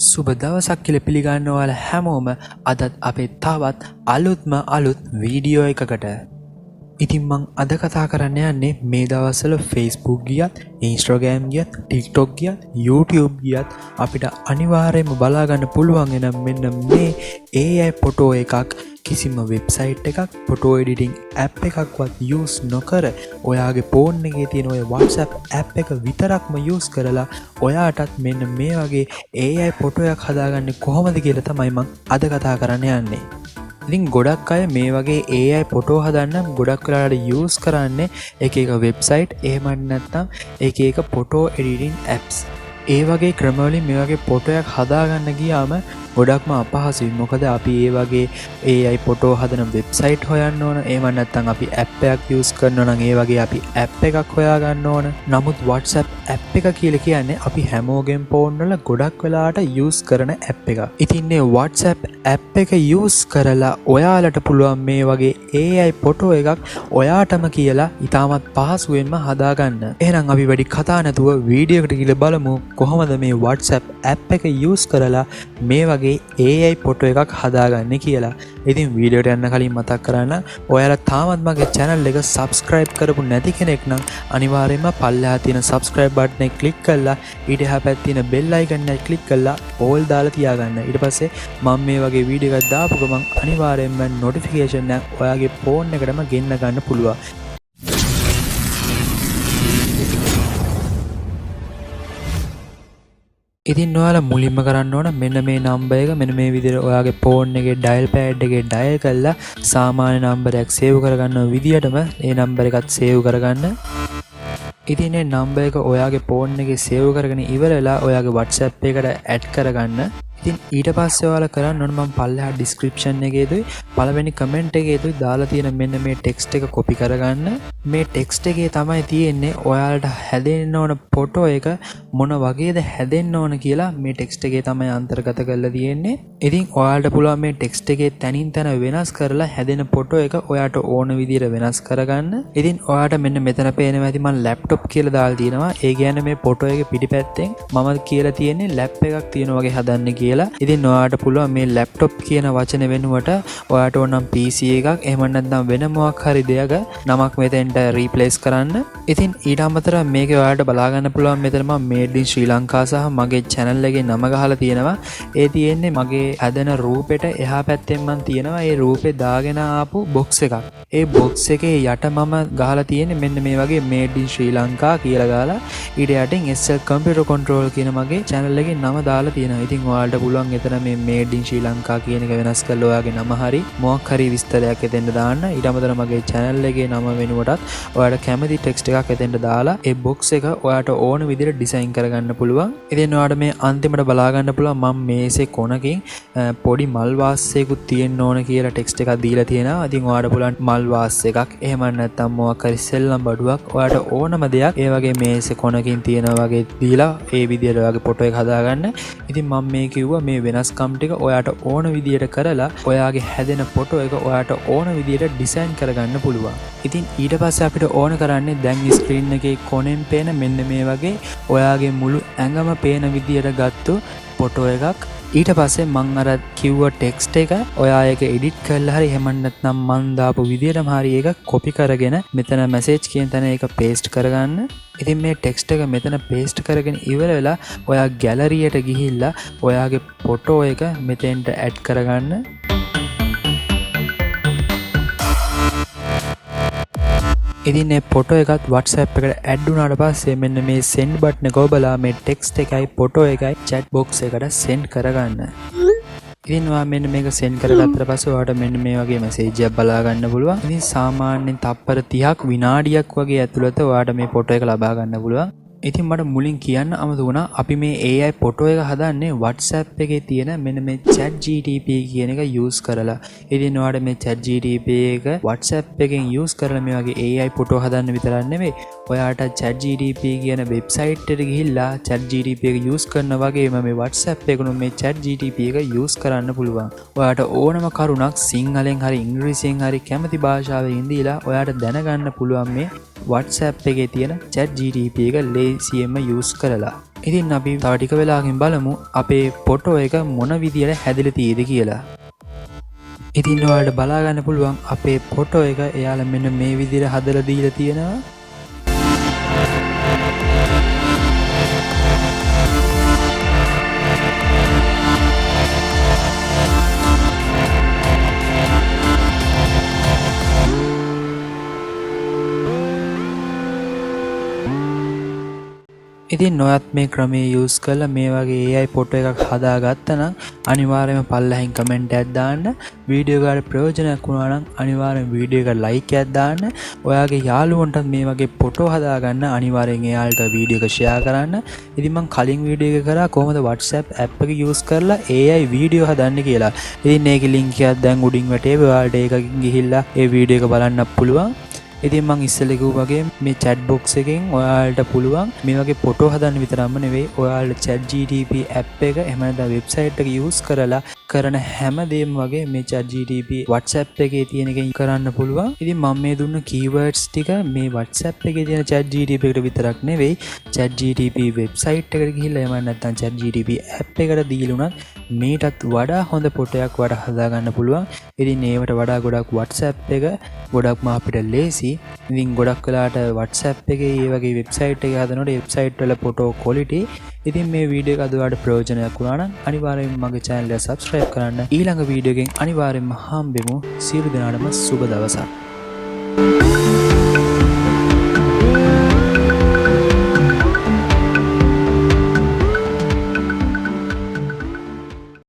සුබ දවසක් කියලා පිළිගන්න ඔයාලා හැමෝම අදත් අපේ තවත් අලුත් වීඩියෝ එකකට. ඉතින් මං අද කතා කරන්න යන්නේ මේ දවස්වල Facebook ගියත්, Instagram ගියත්, TikTok ගියත්, YouTube ගියත් අපිට අනිවාර්යයෙන්ම බලා ගන්න පුළුවන් එන මෙන්න මේ AI ෆොටෝ එකක් කිසිම වෙබ්සයිට් එකක් ෆොටෝ එඩිටිං ඇප් එකක්වත් යූස් නොකර ඔයාගේ ෆෝන් එකේ තියෙන ඔය WhatsApp ඇප් එක විතරක්ම යූස් කරලා ඔයාටත් මෙන්න මේ වගේ AI ෆොටෝ එකක් හදාගන්නේ කොහොමද කියලා තමයි මම අද කතා කරන්න යන්නේ. ඉතින් ගොඩක් අය මේ වගේ AI ෆොටෝ හදන්න ගොඩක් වෙලාවට යූස් කරන්නේ එක වෙබ්සයිට් එහෙම නැත්නම් එක ෆොටෝ එඩිටිං ඇප්ස්. ඒ වගේ ක්‍රමවලින් මේ වගේ ෆොටෝ එකක් හදාගන්න ගියාම ගොඩක්ම අපහසුයි. මොකද අපි ඒ වගේ AI ෆොටෝ හදන වෙබ්සයිට් හොයන්න ඕන. එහෙම නැත්නම් අපි ඇප් එකක් යූස් කරනවා නම් ඒ වගේ අපි ඇප් එකක් හොයාගන්න ඕන. නමුත් WhatsApp ඇප් එක කියලා කියන්නේ අපි හැමෝගෙම ෆෝන් වල ගොඩක් වෙලාවට යූස් කරන ඇප් එකක්. ඉතින් මේ WhatsApp ඇප් එක යූස් කරලා ඔයාලට පුළුවන් මේ වගේ AI ෆොටෝ එකක් ඔයාටම කියලා ඉතාමත් පහසුවෙන්ම හදාගන්න. එහෙනම් අපි වැඩි කතා නැතුව වීඩියෝ එකට ගිහලා බලමු කොහොමද මේ WhatsApp ඇප් එක යූස් කරලා මේ වගේ AI ෆොටෝ එකක් හදාගන්නේ කියලා. ඉතින් වීඩියෝට යන්න කලින් මතක් කරන්න ඔයාලා තාමත් මගේ channel එක subscribe කරපු නැති කෙනෙක් නම් අනිවාර්යයෙන්ම පල්ලෙහා තියෙන subscribe button එක click කරලා ඊට එහා පැත්තේ තියෙන bell icon එක click කරලා all දාලා තියාගන්න. ඊට පස්සේ මම මේ වගේ වීඩියෝ එකක් දාපු ගමන් අනිවාර්යයෙන්ම notification එක ඔයාගේ phone එකටම ගෙන්න ගන්න පුළුවන්. ඉතින් ඔයාලා මුලින්ම කරන්න ඕන මෙන්න මේ නම්බර් එක මෙන්න මේ විදිහට ඔයාගේ ෆෝන් එකේ ඩයල් පෑඩ් එකේ ඩයල් කරලා සාමාන්‍ය නම්බරයක් සේව් කරගන්න විදිහටම ඒ නම්බර එකත් සේව් කරගන්න. ඉතින් මේ නම්බර එක ඔයාගේ ෆෝන් එකේ සේව් කරගෙන ඉවරලා ඔයාගේ WhatsApp එකට ඇඩ් කරගන්න. ඉතින් ඊට පස්සේ ඔයාලා කරන්න ඕන මම පල්ලෙහා description එකේදී පළවෙනි comment එකේදී දාලා තියෙන මෙන්න මේ text එක copy කරගන්න. මේ text එකේ තමයි තියෙන්නේ ඔයාලට හැදෙන්න ඕන ෆොටෝ එක මොන වගේද හැදෙන්න ඕන කියලා මේ text එකේ තමයි අන්තර්ගත කරලා තියෙන්නේ. ඉතින් ඔයාලට පුළුවන් මේ text එකේ තනින් තන වෙනස් කරලා හැදෙන ෆොටෝ එක ඔයාට ඕන විදිහට වෙනස් කරගන්න. ඉතින් ඔයාට මෙන්න මෙතන පේනවා ඇති මම laptop කියලා දාලා තියෙනවා. ඒ කියන්නේ මේ ෆොටෝ එකේ පිටිපැත්තෙන් මම කියලා තියෙන්නේ lap එකක් තියෙන වගේ හදන්න කියලා. ඉතින් ඔයාට පුළුවන් මේ laptop කියන වචනේ වෙනුවට ඔයාට ඕන නම් PC එකක් එහෙම නැත්නම් වෙන මොකක් හරි දෙයක නමක් මෙතෙන්ට රීප්ලේස් කරන්න. ඉතින් ඊට අමතරව මේක ඔයාලට බලා ගන්න පුළුවන් මෙතන මම made in Sri Lanka සහ මගේ channel එකේ නම ගහලා තියෙනවා. ඒ තියෙන්නේ මගේ හදන රූපෙට එහා පැත්තෙන් මම තියෙනවා ඒ රූපේ දාගෙන ආපු box එකක්. ඒ box එකේ යට මම ගහලා තියෙන්නේ මෙන්න මේ වගේ made in Sri Lanka කියලා ගහලා ඊට යටින් SL computer control කියන මගේ channel එකේ නම දාලා තියෙනවා. ඉතින් ඔයාලට පුළුවන් එතන මේ made in Sri Lanka කියන එක වෙනස් කරලා ඔයාගේ නම හරි මොකක් හරි විස්තරයක් එතෙන්ට දාන්න. ඊට අමතරව මගේ channel එකේ නම වෙනුවටත් ඔයාලට කැමති text එකක් එතෙන්ට දාලා ඒ box එක ඔයාට ඕන විදිහට design කරගන්න පුළුවන්. ඉතින් ඔයාලට මේ අන්තිමට බලා ගන්න පුළුවන් මම මේසේ කොනකින් පොඩි මල් වාස්සයකුත් තියෙන්න ඕන කියලා text එකක් දීලා තියෙනවා. ඉතින් ඔයාලට පුළුවන් මල් වාස් එකක් එහෙම නැත්නම් මොකක් හරි සෙල්ලම් බඩුවක් ඔයාට ඕනම දෙයක් ඒ වගේ මේසේ කොනකින් තියෙනවා වගේ දීලා ඒ විදිහට ඔයාගේ ෆොටෝ එක හදාගන්න. ඉතින් මම මේ කිව්වා මේ වෙනස්කම් ටික ඔයාට ඕන විදිහට කරලා ඔයාගේ හැදෙන ෆොටෝ එක ඔයාට ඕන විදිහට ඩිසයින් කරගන්න පුළුවන්. ඉතින් ඊට පස්සේ අපිට ඕන කරන්නේ දැන් ස්ක්‍රීන් එකේ කොනෙන් පේන මෙන්න මේ වගේ ඔයාගේ මුළු ඇඟම පේන විදිහට ගත්තු ෆොටෝ එකක්. ඊට පස්සේ මං අර කිව්ව ටෙක්ස්ට් එක ඔයා ඒක එඩිට් කරලා හරි එහෙම නැත්නම් මං දාපු විදිහටම හරි ඒක කොපි කරගෙන මෙතන මැසේජ් කියන තැන ඒක පේස්ට් කරගන්න. ඉතින් මේ ටෙක්ස්ට් එක මෙතන පේස්ට් කරගෙන ඉවර වෙලා ඔයා ගැලරියට ගිහිල්ලා ඔයාගේ ෆොටෝ එක මෙතෙන්ට ඇඩ් කරගන්න. ඉතින් මේ ෆොටෝ එකත් WhatsApp එකට ඇඩ් වුණාට පස්සේ මෙන්න මේ send button එක ඔබලා මේ text එකයි ෆොටෝ එකයි chat box එකට send කරගන්න. ඉතින් ඔයා මෙන්න මේක send කරගත්තට පස්සේ ඔයාට මෙන්න මේ වගේ message එකක් බලා ගන්න පුළුවන්. ඉතින් සාමාන්‍යයෙන් තප්පර 30ක් විනාඩියක් වගේ ඇතුළත ඔයාට මේ ෆොටෝ එක ලබා ගන්න පුළුවන්. ඉතින් මට මුලින් කියන්න අමතක වුණා අපි මේ AI ෆොටෝ එක හදන්නේ WhatsApp එකේ තියෙන මෙන්න මේ ChatGPT කියන එක use කරලා. ඉතින් ඔයාලට මේ ChatGPT එක WhatsApp එකෙන් use කරලා මේ වගේ AI ෆොටෝ හදන්න විතරක් නෙමෙයි ඔයාට ChatGPT කියන වෙබ්සයිට් එකට ගිහිල්ලා ChatGPT එක use කරන වගේම මේ WhatsApp එකනොත් මේ ChatGPT එක use කරන්න පුළුවන්. ඔයාට ඕනම කරුණක් සිංහලෙන් හරි ඉංග්‍රීසියෙන් හරි කැමති භාෂාවකින් දීලා ඔයාට දැනගන්න පුළුවන් මේ WhatsApp එකේ තියෙන ChatGPT එක ලේසියෙන්ම use කරලා. ඉතින් අපි තව ටික වෙලාවකින් බලමු අපේ ෆොටෝ එක මොන විදියට හැදිලා තියෙද කියලා. ඉතින් ඔයාලට බලා ගන්න පුළුවන් අපේ ෆොටෝ එක එයාලා මෙන්න මේ විදියට හදලා දීලා තියෙනවා. ඉතින් ඔයත් මේ ක්‍රමයේ යූස් කරලා මේ වගේ AI ෆොටෝ එකක් හදාගත්තා නම් අනිවාර්යයෙන්ම පල්ලෙහින් කමෙන්ට් එකක් දාන්න. වීඩියෝ එකට ප්‍රයෝජනයක් වුණා නම් අනිවාර්යෙන් වීඩියෝ එකට ලයික් එකක් දාන්න. ඔයාගේ යාළුවන්ටත් මේ වගේ ෆොටෝ හදාගන්න අනිවාර්යෙන් එයාලට වීඩියෝ එක ෂෙයා කරන්න. ඉතින් මම කලින් වීඩියෝ එක කරා කොහොමද WhatsApp app එක යූස් කරලා AI වීඩියෝ හදන්න කියලා. ඉතින් ඒකේ link එකක් දැන් උඩින් වැටේවි. ඔයාලට ඒකකින් ගිහිල්ලා ඒ වීඩියෝ එක බලන්න පුළුවන්. ඉතින් මං ඉස්සෙල්ලා කිව්වා වගේ මේ chat box එකෙන් ඔයාලට පුළුවන් මේ වගේ ෆොටෝ හදන්න විතරක්ම නෙවෙයි ඔයාලට ChatGPT app එක එහෙම නැත්නම් වෙබ්සයිට් එක යූස් කරලා කරන හැම දෙයක්ම වගේ මේ ChatGPT WhatsApp එකේ තියෙන එකෙන් කරන්න පුළුවන්. ඉතින් මම මේ දුන්න keywords ටික මේ WhatsApp එකේ තියෙන ChatGPT එකට විතරක් නෙවෙයි ChatGPT වෙබ්සයිට් එකට ගිහිල්ලා එහෙම නැත්නම් ChatGPT app එකට දීලා උනත් මේටත් වඩා හොඳ ෆොටෝ එකක් වඩා හදාගන්න පුළුවන්. ඉතින් ඒවට වඩා ගොඩක් WhatsApp එක ගොඩක්ම අපිට ලේසි. ඉතින් ගොඩක් වෙලාට WhatsApp එකේ මේ වගේ වෙබ්සයිට් එක හදනකොට වෙබ්සයිට් වල ෆොටෝ ක්වොලිටි ඉතින් මේ වීඩියෝ එක අද ඔයාලට ප්‍රයෝජනයක් වුණා නම් අනිවාර්යයෙන්ම මගේ channel එක subscribe කරන්න. ඊළඟ වීඩියෝ එකෙන් අනිවාර්යයෙන්ම හම්බෙමු. සියලු දෙනාටම සුබ දවසක්.